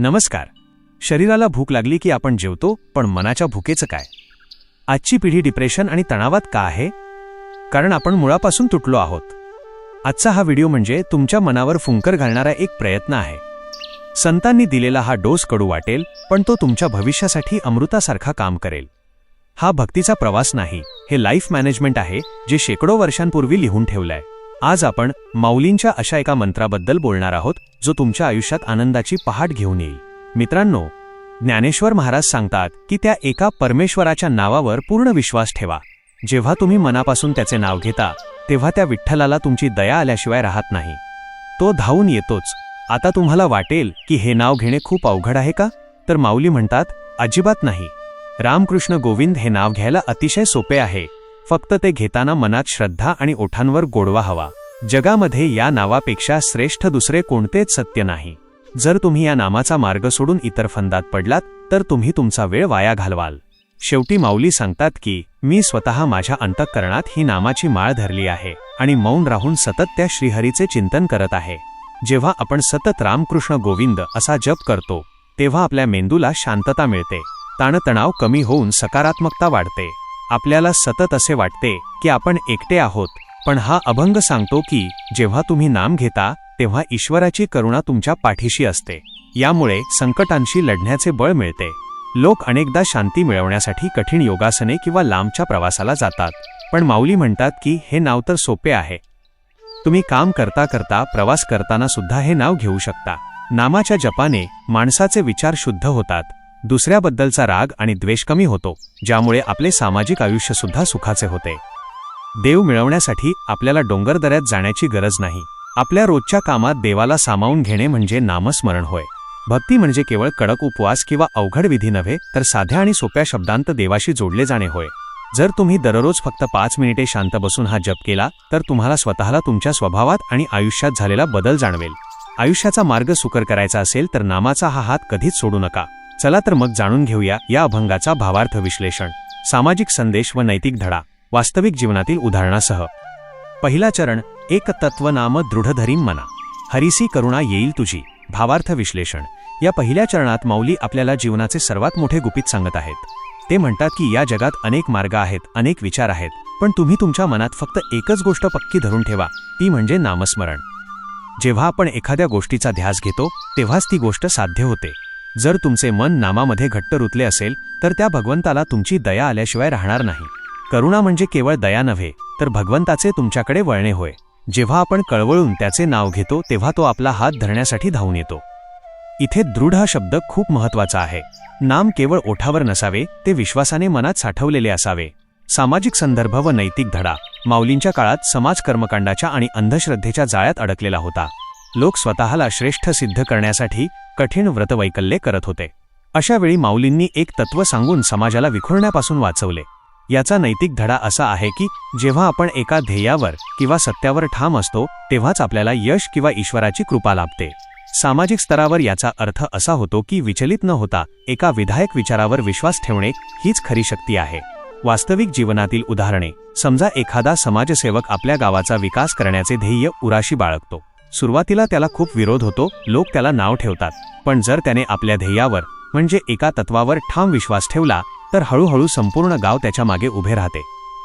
नमस्कार. शरीराला भूक लागली की आपण जेवतो, पण मनाच्या भुकेचं काय? आजची पिढी डिप्रेशन आणि तणावात का आहे? कारण आपण मुळापासून तुटलो आहोत. आजचा हा व्हिडिओ म्हणजे तुमच्या मनावर फुंकर घालणारा एक प्रयत्न आहे. संतांनी दिलेला हा डोस कडू वाटेल, पण तो तुमच्या भविष्यासाठी अमृतासारखा काम करेल. हा भक्तीचा प्रवास नाही, हे लाईफ मॅनेजमेंट आहे, जे शेकडो वर्षांपूर्वी लिहून ठेवलंय. आज आपण माऊलींच्या अशा एका मंत्राबद्दल बोलणार आहोत, जो तुमच्या आयुष्यात आनंदाची पहाट घेऊन येईल. मित्रांनो, ज्ञानेश्वर महाराज सांगतात की त्या एका परमेश्वराच्या नावावर पूर्ण विश्वास ठेवा. जेव्हा तुम्ही मनापासून त्याचे नाव घेता, तेव्हा त्या विठ्ठलाला तुमची दया आल्याशिवाय राहत नाही. तो धावून येतोच. आता तुम्हाला वाटेल की हे नाव घेणे खूप अवघड आहे का? तर माऊली म्हणतात, अजिबात नाही. रामकृष्ण गोविंद हे नाव घ्यायला अतिशय सोपे आहे. फक्त ते घेताना मनात श्रद्धा आणि ओठांवर गोडवा हवा. जगामध्ये या नावापेक्षा श्रेष्ठ दुसरे कोणतेच सत्य नाही. जर तुम्ही या नामाचा मार्ग सोडून इतर फंदात पडलात, तर तुम्ही तुमचा वेळ वाया घालवाल. शेवटी माऊली सांगतात की मी स्वतः माझ्या अंतःकरणात ही नामाची माळ धरली आहे आणि मौन राहून सतत त्या श्रीहरीचे चिंतन करत आहे. जेव्हा आपण सतत रामकृष्ण गोविंद असा जप करतो, तेव्हा आपल्या मेंदूला शांतता मिळते, ताणतणाव कमी होऊन सकारात्मकता वाढते. आपल्याला सतत असे वाटते की आपण एकटे आहोत, पण हा अभंग सांगतो की जेव्हा तुम्ही नाम घेता, तेव्हा ईश्वराची करुणा तुमच्या पाठीशी असते. यामुळे संकटांशी लढण्याचे बळ मिळते. लोक अनेकदा शांती मिळवण्यासाठी कठीण योगासने किंवा लांबच्या प्रवासाला जातात, पण माऊली म्हणतात की हे नाव तर सोपे आहे. तुम्ही काम करता करता, प्रवास करताना सुद्धा हे नाव घेऊ शकता. नामाच्या जपाने माणसाचे विचार शुद्ध होतात. दुसऱ्याबद्दलचा राग आणि द्वेष कमी होतो, ज्यामुळे आपले सामाजिक आयुष्य सुद्धा सुखाचे होते. देव मिळवण्यासाठी आपल्याला डोंगरदऱ्यात जाण्याची गरज नाही. आपल्या रोजच्या कामात देवाला सामावून घेणे म्हणजे नामस्मरण होय. भक्ती म्हणजे केवळ कडक उपवास किंवा अवघड विधी नव्हे, तर साध्या आणि सोप्या शब्दांत देवाशी जोडले जाणे होय. जर तुम्ही दररोज फक्त 5 मिनिटे शांत बसून हा जप केला, तर तुम्हाला स्वतःला तुमच्या स्वभावात आणि आयुष्यात झालेला बदल जाणवेल. आयुष्याचा मार्ग सुकर करायचा असेल तर नामाचा हा हात कधीच सोडू नका. चला तर मग जाणून घेऊया या अभंगाचा भावार्थ विश्लेषण, सामाजिक संदेश व नैतिक धडा, वास्तविक जीवनातील उदाहरणासह. पहिला चरण, एक तत्वनाम दृढ धरीन मना, हरिसी करुणा येईल तुझी. भावार्थ विश्लेषण. या पहिल्या चरणात माऊली आपल्याला जीवनाचे सर्वात मोठे गुपित सांगत आहेत. ते म्हणतात की या जगात अनेक मार्ग आहेत, अनेक विचार आहेत, पण तुम्ही तुमच्या मनात फक्त एकच गोष्ट पक्की धरून ठेवा, ती म्हणजे नामस्मरण. जेव्हा आपण एखाद्या गोष्टीचा ध्यास घेतो, तेव्हाच ती गोष्ट साध्य होते. जर तुमचे मन नामामध्ये घट्ट रुतले असेल, तर त्या भगवंताला तुमची दया आल्याशिवाय राहणार नाही. करुणा म्हणजे केवळ दया नव्हे, तर भगवंताचे तुमच्याकडे वळणे होय. जेव्हा आपण कळवळून त्याचे नाव घेतो, तेव्हा तो आपला हात धरण्यासाठी धावून येतो. इथे दृढ हा शब्द खूप महत्त्वाचा आहे. नाम केवळ ओठावर नसावे, ते विश्वासाने मनात साठवलेले असावे. सामाजिक संदर्भ व नैतिक धडा. माऊलींच्या काळात समाज कर्मकांडाच्या आणि अंधश्रद्धेच्या जाळ्यात अडकलेला होता. लोक स्वतःला श्रेष्ठ सिद्ध करण्यासाठी कठीण व्रतवैकल्ये करत होते. अशा वेळी माऊलींनी एक तत्व सांगून समाजाला विखुरण्यापासून वाचवले. याचा नैतिक धडा असा आहे की जेव्हा आपण एका ध्येयावर किंवा सत्यावर ठाम असतो, तेव्हाच आपल्याला यश किंवा ईश्वराची कृपा लाभते. सामाजिक स्तरावर याचा अर्थ असा होतो की विचलित न होता एका विधायक विचारावर विश्वास ठेवणे हीच खरी शक्ती आहे. वास्तविक जीवनातील उदाहरणे. समजा एखादा समाजसेवक आपल्या गावाचा विकास करण्याचे ध्येय उराशी बाळगतो. सुरुवातीला त्याला खूप विरोध होतो, लोक त्याला नाव ठेवतात. पण जर त्याने आपल्या ध्येयावर म्हणजे एका तत्वावर ठाम विश्वास ठेवला, तर हळूहळू संपूर्ण गाव त्याच्या मागे उभे राहते.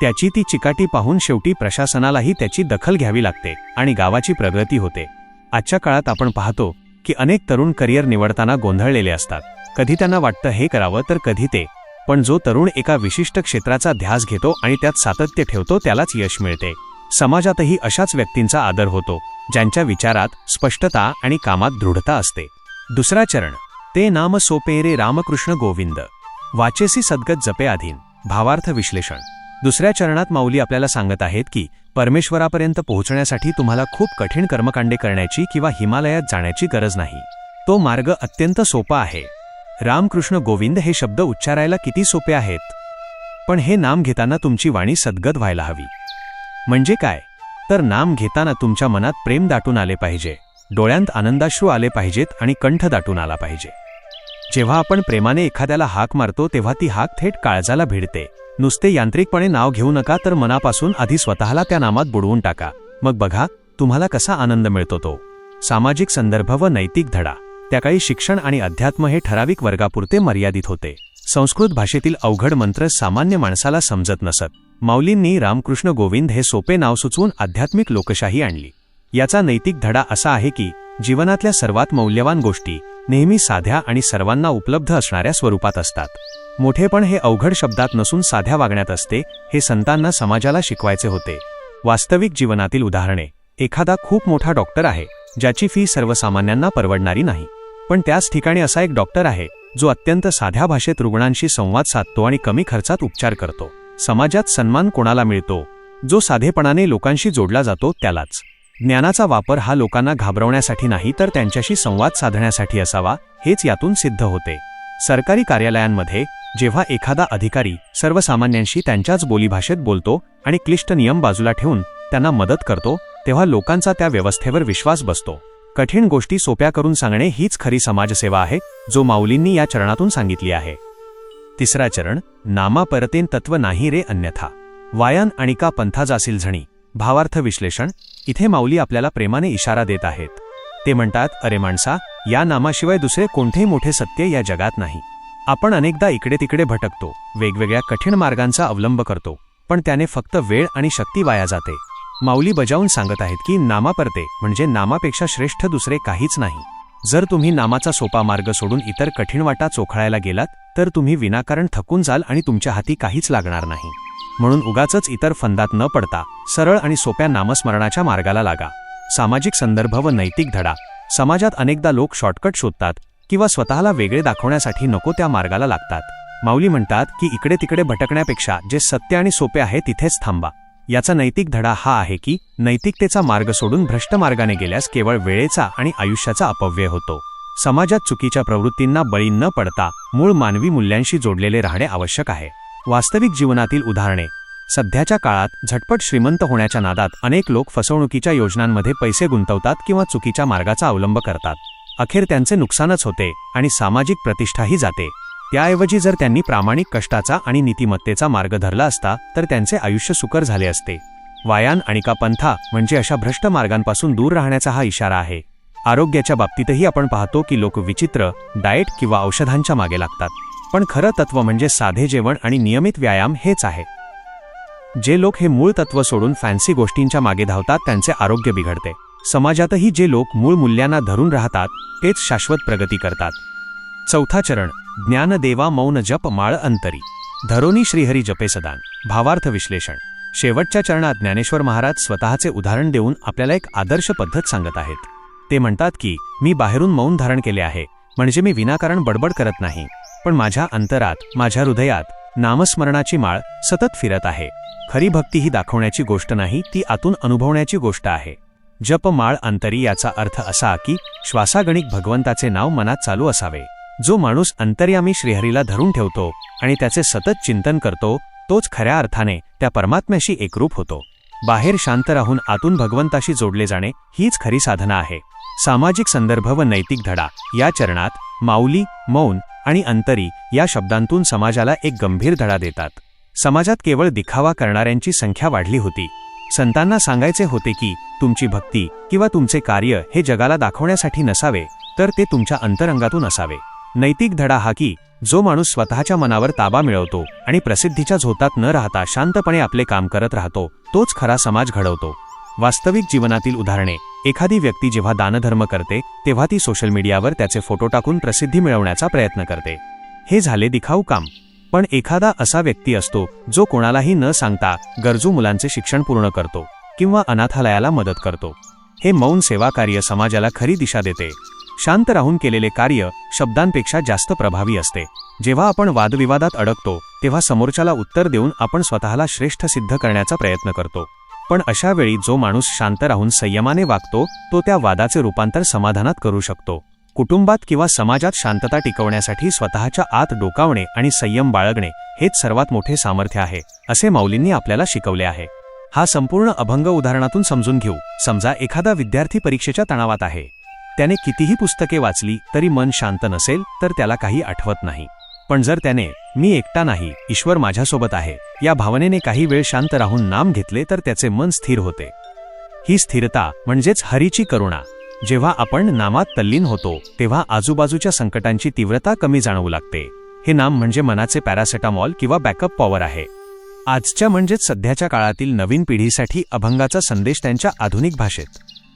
त्याची ती चिकाटी पाहून शेवटी प्रशासनालाही त्याची दखल घ्यावी लागते आणि गावाची प्रगती होते. आजच्या काळात आपण पाहतो की अनेक तरुण करिअर निवडताना गोंधळलेले असतात. कधी त्यांना वाटतं हे करावं, तर कधी ते. पण जो तरुण एका विशिष्ट क्षेत्राचा ध्यास घेतो आणि त्यात सातत्य ठेवतो, त्यालाच यश मिळते. समाजातही अशाच व्यक्तींचा आदर होतो, ज्यांच्या विचारात स्पष्टता आणि कामात दृढता असते. दुसरा चरण, ते नाम सोपे रे रामकृष्ण गोविंद, वाचेसी सद्गत जपे अधीन. भावार्थ विश्लेषण. दुसऱ्या चरणात माऊली आपल्याला सांगत आहेत की परमेश्वरापर्यंत पोहोचण्यासाठी तुम्हाला खूप कठीण कर्मकांडे करण्याची किंवा हिमालयात जाण्याची गरज नाही. तो मार्ग अत्यंत सोपा आहे. रामकृष्ण गोविंद हे शब्द उच्चारायला किती सोपे आहेत, पण हे नाम घेताना तुमची वाणी सद्गत व्हायला हवी. म्हणजे काय? तर नाम घेताना तुमच्या मनात प्रेम दाटून आले पाहिजे, डोळ्यांत आनंदाश्रू आले पाहिजेत आणि कंठ दाटून आला पाहिजे. जेव्हा आपण प्रेमाने एखाद्याला हाक मारतो, तेव्हा ती हाक थेट काळजाला भिडते. नुसते यांत्रिकपणे नाव घेऊ नका, तर मनापासून आधी स्वतःला त्या नामात बुडवून टाका. मग बघा तुम्हाला कसा आनंद मिळतो तो. सामाजिक संदर्भ व नैतिक धडा. त्याकाळी शिक्षण आणि अध्यात्म हे ठराविक वर्गापुरते मर्यादित होते. संस्कृत भाषेतील अवघड मंत्र सामान्य माणसाला समजत नसत. माऊलींनी रामकृष्ण गोविंद हे सोपे नाव सुचवून आध्यात्मिक लोकशाही आणली. याचा नैतिक धडा असा आहे की जीवनातल्या सर्वात मौल्यवान गोष्टी नेहमी साध्या आणि सर्वांना उपलब्ध असणाऱ्या स्वरूपात असतात. मोठेपण हे अवघड शब्दात नसून साध्या वागण्यात असते, हे संतांना समाजाला शिकवायचे होते. वास्तविक जीवनातील उदाहरणे. एखादा खूप मोठा डॉक्टर आहे, ज्याची फी सर्वसामान्यांना परवडणारी नाही. पण त्याच ठिकाणी असा एक डॉक्टर आहे जो अत्यंत साध्या भाषेत रुग्णांशी संवाद साधतो आणि कमी खर्चात उपचार करतो. समाजात सन्मान कोणाला मिळतो? जो साधेपणाने लोकांशी जोडला जातो त्यालाच. ज्ञानाचा वापर हा लोकांना घाबरवण्यासाठी नाही तर त्यांच्याशी संवाद साधण्यासाठी असावा, हेच यातून सिद्ध होते. सरकारी कार्यालयांमध्ये जेव्हा एखादा अधिकारी सर्वसामान्यांशी त्यांच्याच बोलीभाषेत बोलतो आणि क्लिष्ट नियम बाजूला ठेवून त्यांना मदत करतो, तेव्हा लोकांचा त्या व्यवस्थेवर विश्वास बसतो. कठीण गोष्टी सोप्या करून सांगणे हीच खरी समाजसेवा आहे, जो माऊलींनी या चरणातून सांगितली आहे. तिसरा चरण. नामा परतेन तत्व नाही रे अन्यथा. वायान आणि का पंथा जासील झणी. भावार्थ विश्लेषण. इथे माऊली आपल्याला प्रेमाने इशारा देत आहेत. ते म्हणतात, अरे माणसा, या नामाशिवाय दुसरे कोणतेही मोठे सत्य या जगात नाही. आपण अनेकदा इकडे तिकडे भटकतो, वेगवेगळ्या कठीण मार्गांचा अवलंब करतो, पण त्याने फक्त वेळ आणि शक्ती वाया जाते. माऊली बजावून सांगत आहेत की नामापरते म्हणजे नामापेक्षा श्रेष्ठ दुसरे काहीच नाही. जर तुम्ही नामाचा सोपा मार्ग सोडून इतर कठीण वाटा चोखळायला गेलात तर तुम्ही विनाकारण थकून जाल आणि तुमच्या हाती काहीच लागणार नाही. म्हणून उगाचच इतर फंदात न पडता सरळ आणि सोप्या नामस्मरणाच्या मार्गाला लागा. सामाजिक संदर्भ व नैतिक धडा. समाजात अनेकदा लोक शॉर्टकट शोधतात किंवा स्वतःला वेगळे दाखवण्यासाठी नको त्या मार्गाला लागतात. माऊली म्हणतात की इकडे तिकडे भटकण्यापेक्षा जे सत्य आणि सोपे आहे तिथेच थांबा. याचा नैतिक धडा हा आहे की नैतिकतेचा मार्ग सोडून भ्रष्ट मार्गाने गेल्यास केवळ वेळेचा आणि आयुष्याचा अपव्यय होतो. समाजात चुकीच्या प्रवृत्तींना बळी न पडता मूळ मानवी मूल्यांशी जोडलेले राहणे आवश्यक आहे. वास्तविक जीवनातील उदाहरणे. सध्याच्या काळात झटपट श्रीमंत होण्याच्या नादात अनेक लोक फसवणुकीच्या योजनांमध्ये पैसे गुंतवतात किंवा चुकीच्या मार्गाचा अवलंब करतात. अखेर त्यांचे नुकसानच होते आणि सामाजिक प्रतिष्ठाही जाते. त्याऐवजी जर त्यांनी प्रामाणिक कष्टाचा आणि नीतिमत्तेचा मार्ग धरला असता तर त्यांचे आयुष्य सुकर झाले असते. वायान आणि का पंथा म्हणजे अशा भ्रष्ट मार्गांपासून दूर राहण्याचा हा इशारा आहे. आरोग्याच्या बाबतीतही आपण पाहतो की लोक विचित्र डाएट किंवा औषधांच्या मागे लागतात, पण खरं तत्व म्हणजे साधे जेवण आणि नियमित व्यायाम हेच आहे. जे लोक हे मूळ तत्व सोडून फॅन्सी गोष्टींच्या मागे धावतात त्यांचे आरोग्य बिघडते. समाजातही जे लोक मूळ मूल्यांना धरून राहतात तेच शाश्वत प्रगती करतात. चौथा चरण. ज्ञानदेवा मौन जप माळ अंतरी. धरोनी श्रीहरी जपे सदान. भावार्थ विश्लेषण. शेवटच्या चरणात ज्ञानेश्वर महाराज स्वतःचे उदाहरण देऊन आपल्याला एक आदर्श पद्धत सांगत आहेत. ते म्हणतात की मी बाहेरून मौन धारण केले आहे, म्हणजे मी विनाकारण बडबड करत नाही, पण माझ्या अंतरात, माझ्या हृदयात नामस्मरणाची माळ सतत फिरत आहे. खरी भक्ती ही दाखवण्याची गोष्ट नाही, ती आतून अनुभवण्याची गोष्ट आहे. जप माळ अंतरी याचा अर्थ असा की श्वासागणिक भगवंताचे नाव मनात चालू असावे. जो माणूस अंतर्यामी श्रीहरीला धरून ठेवतो आणि त्याचे सतत चिंतन करतो तोच खऱ्या अर्थाने त्या परमात्म्याशी एकरूप होतो. बाहेर शांत राहून आतून भगवंताशी जोडले जाणे हीच खरी साधना आहे. सामाजिक संदर्भ व नैतिक धडा. या चरणात माऊली मौन आणि अंतरी या शब्दांतून समाजाला एक गंभीर धडा देतात. समाजात केवळ दिखावा करणाऱ्यांची संख्या वाढली होती. संतांना सांगायचे होते की तुमची भक्ती किंवा तुमचे कार्य हे जगाला दाखवण्यासाठी नसावे, तर ते तुमच्या अंतरंगातून असावे. नैतिक धडा हा की जो माणूस स्वतःच्या मनावर ताबा मिळवतो आणि प्रसिद्धीच्या झोतात न राहता शांतपणे आपले काम करत राहतो तोच खरा समाज घडवतो. वास्तविक जीवनातील उदाहरणे. एखादी व्यक्ती जेव्हा दानधर्म करते तेव्हा ती सोशल मीडियावर त्याचे फोटो टाकून प्रसिद्धी मिळवण्याचा प्रयत्न करते. हे झाले दिखाऊ काम. पण एखादा असा व्यक्ती असतो जो कोणालाही न सांगता गरजू मुलांचे शिक्षण पूर्ण करतो किंवा अनाथालयाला मदत करतो. हे मौन सेवा कार्य समाजाला खरी दिशा देते. शांत राहून केलेले कार्य शब्दांपेक्षा जास्त प्रभावी असते. जेव्हा आपण वादविवादात अडकतो तेव्हा समोरच्याला उत्तर देऊन आपण स्वतःला श्रेष्ठ सिद्ध करण्याचा प्रयत्न करतो. पण अशा वेळी जो माणूस शांत राहून संयमाने वागतो तो त्या वादाचे रूपांतर समाधानात करू शकतो. कुटुंबात किंवा समाजात शांतता टिकवण्यासाठी स्वतःच्या आत डोकावणे आणि संयम बाळगणे हेच सर्वात मोठे सामर्थ्य आहे, असे माऊलींनी आपल्याला शिकवले आहे. हा संपूर्ण अभंग उदाहरणातून समजून घेऊ. समजा एखादा विद्यार्थी परीक्षेच्या तणावात आहे. त्याने कितीही पुस्तके वाचली तरी मन शांत नसेल तर त्याला काही आठवत नाही. पण जर त्याने मी एकटा नाही, ईश्वर माझ्यासोबत आहे या भावनेने काही वेळ शांत राहून नाम घेतले तर त्याचे मन स्थिर होते. ही स्थिरता म्हणजेच हरीची करुणा. जेव्हा आपण नामात तल्लीन होतो तेव्हा आजूबाजूच्या संकटांची तीव्रता कमी जाणवू लागते. हे नाम म्हणजे मनाचे पॅरासेटामॉल किंवा बॅकअप पॉवर आहे. आजच्या म्हणजेच सध्याच्या काळातील नवीन पिढीसाठी अभंगाचा संदेश त्यांच्या आधुनिक भाषेत.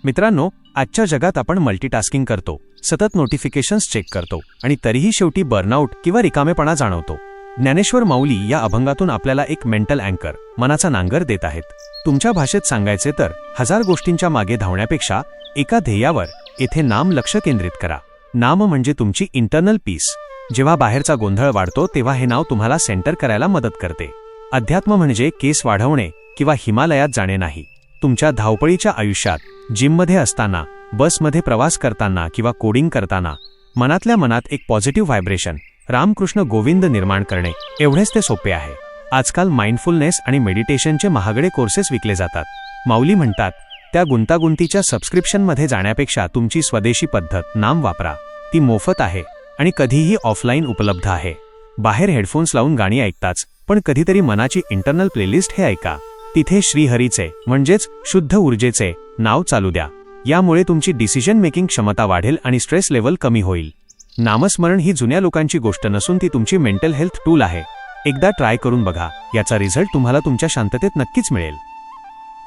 मित्रांनो, आजच्या जगात आपण मल्टीटास्किंग करतो, सतत नोटिफिकेशन्स चेक करतो आणि तरीही शेवटी बर्नआउट किंवा रिकामेपणा जाणवतो. ज्ञानेश्वर माऊली या अभंगातून आपल्याला एक मेंटल अँकर, मनाचा नांगर देत आहेत. तुमच्या भाषेत सांगायचे तर 1000 गोष्टींच्या मागे धावण्यापेक्षा एका ध्येयावर येथे नाम लक्ष केंद्रित करा. नाम म्हणजे तुमची इंटरनल पीस. जेव्हा बाहेरचा गोंधळ वाढतो तेव्हा हे नाव तुम्हाला सेंटर करायला मदत करते. अध्यात्म म्हणजे केस वाढवणे किंवा हिमालयात जाणे नाही. तुमच्या धावपळीच्या आयुष्यात, जिममध्ये असताना, बसमध्ये प्रवास करताना किंवा कोडिंग करताना मनातल्या मनात एक पॉझिटिव्ह व्हायब्रेशन, रामकृष्ण गोविंद निर्माण करणे एवढेच ते सोपे आहे. आजकाल माइंडफुलनेस आणि मेडिटेशनचे महागडे कोर्सेस विकले जातात. माऊली म्हणतात, त्या गुंतागुंतीच्या सबस्क्रिप्शनमध्ये जाण्यापेक्षा तुमची स्वदेशी पद्धत नाम वापरा. ती मोफत आहे आणि कधीही ऑफलाईन उपलब्ध आहे. बाहेर हेडफोन्स लावून गाणी ऐकताच, पण कधीतरी मनाची इंटरनल प्लेलिस्ट हे ऐका. तिथे श्रीहरीचे म्हणजेच शुद्ध ऊर्जेचे नाव चालू द्या. यामुळे तुमची डिसिजन मेकिंग क्षमता वाढेल आणि स्ट्रेस लेवल कमी होईल. नामस्मरण ही जुन्या लोकांची गोष्ट नसून ती तुमची मेंटल हेल्थ टूल आहे. एकदा ट्राय करून बघा, याचा रिझल्ट तुम्हाला तुमच्या शांततेत नक्कीच मिळेल.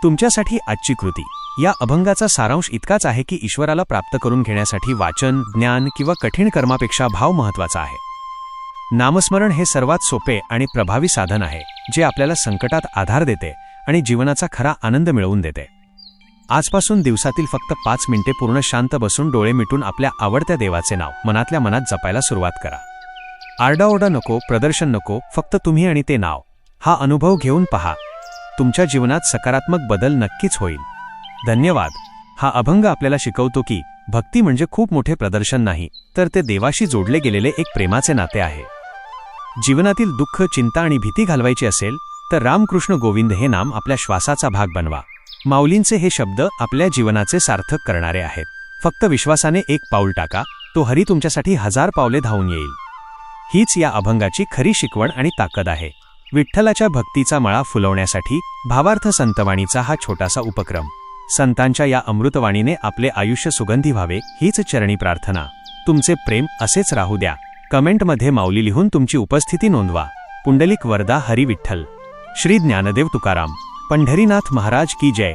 तुमच्यासाठी आजची कृती. या अभंगाचा सारांश इतकाच आहे की ईश्वराला प्राप्त करून घेण्यासाठी वाचन, ज्ञान किंवा कठीण कर्मापेक्षा भाव महत्त्वाचा आहे. नामस्मरण हे सर्वात सोपे आणि प्रभावी साधन आहे, जे आपल्याला संकटात आधार देते आणि जीवनाचा खरा आनंद मिळवून देते. आजपासून दिवसातील फक्त 5 मिनिटे पूर्ण शांत बसून डोळे मिटून आपल्या आवडत्या देवाचे नाव मनातल्या मनात जपायला सुरुवात करा. आरडाओरडा नको, प्रदर्शन नको, फक्त तुम्ही आणि ते नाव. हा अनुभव घेऊन पहा. तुमच्या जीवनात सकारात्मक बदल नक्कीच होईल. धन्यवाद. हा अभंग आपल्याला शिकवतो की भक्ती म्हणजे खूप मोठे प्रदर्शन नाही, तर ते देवाशी जोडले गेलेले एक प्रेमाचे नाते आहे. जीवनातील दुःख, चिंता आणि भीती घालवायची असेल तर रामकृष्ण गोविंद हे नाम आपल्या श्वासाचा भाग बनवा. माऊलींचे हे शब्द आपल्या जीवनाचे सार्थक करणारे आहेत. फक्त विश्वासाने एक पाऊल टाका, तो हरी तुमच्यासाठी 1000 पावले धावून येईल. हीच या अभंगाची खरी शिकवण आणि ताकद आहे. विठ्ठलाच्या भक्तीचा मळा फुलवण्यासाठी भावार्थ संतवाणीचा हा छोटासा उपक्रम. संतांच्या या अमृतवाणीने आपले आयुष्य सुगंधी व्हावे हीच चरणी प्रार्थना. तुमचे प्रेम असेच राहू द्या. कमेंटमध्ये माऊली लिहून तुमची उपस्थिती नोंदवा. पुंडलिक वरदा हरी विठ्ठल. श्री ज्ञानदेव तुकाराम. पंढरीनाथ महाराज की जय.